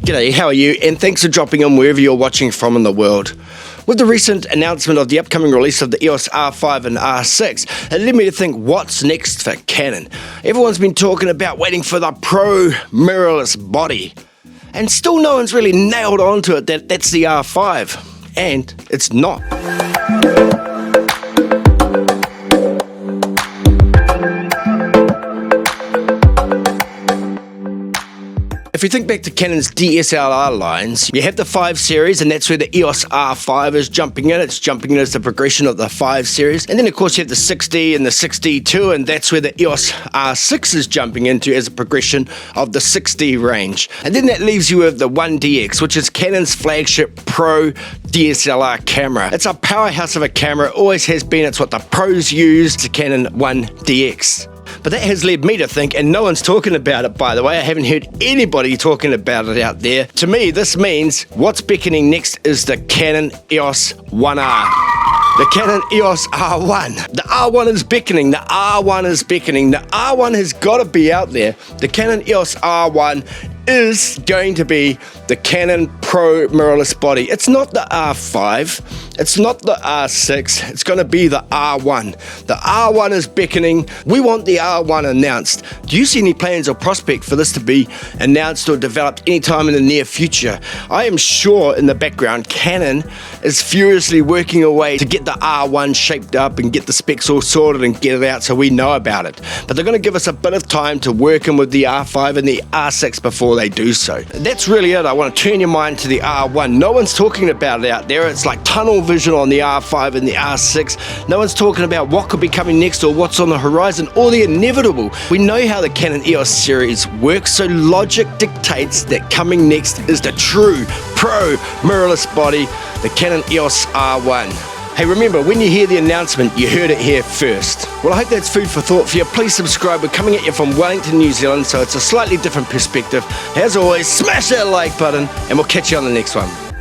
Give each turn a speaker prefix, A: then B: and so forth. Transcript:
A: G'day, how are you? And thanks for dropping in wherever you're watching from in the world. With the recent announcement of the upcoming release of the EOS R5 and R6, it led me to think, what's next for Canon? Everyone's been talking about waiting for the Pro mirrorless body, and still no one's really nailed onto it that that's the R5, and it's not. If you think back to Canon's DSLR lines, you have the 5 series, and that's where the EOS R5 is jumping in. It's jumping in as the progression of the 5 series. And then, of course, you have the 60 and the 62, and that's where the EOS R6 is jumping into as a progression of the 60 range. And then that leaves you with the 1DX, which is Canon's flagship Pro DSLR camera. It's a powerhouse of a camera, it always has been. It's what the pros use, the Canon 1DX. But that has led me to think, and no one's talking about it, by the way. I haven't heard anybody talking about it out there. To me, this means what's beckoning next is the Canon EOS 1R. The Canon EOS R1. The R1 is beckoning. The R1 is beckoning. The R1 has got to be out there. The Canon EOS R1 is going to be the Canon Pro mirrorless body. It's not the R5, it's not the R6, it's going to be the R1. The R1 is beckoning. We want the R1 announced. Do you see any plans or prospect for this to be announced or developed anytime in the near future? I am sure in the background Canon is furiously working away to get the R1 shaped up and get the specs all sorted and get it out so we know about it. But they're going to give us a bit of time to work in with the R5 and the R6 before they do so. That's really it. I want to turn your mind to the R1. No one's talking about it out there. It's like tunnel vision on the R5 and the R6. No one's talking about what could be coming next or what's on the horizon or the inevitable. We know how the Canon EOS series works, so logic dictates that coming next is the true Pro mirrorless body, the Canon EOS R1. Hey, remember, when you hear the announcement, you heard it here first. Well, I hope that's food for thought for you. Please subscribe. We're coming at you from Wellington, New Zealand, so it's a slightly different perspective. As always, smash that like button, and we'll catch you on the next one.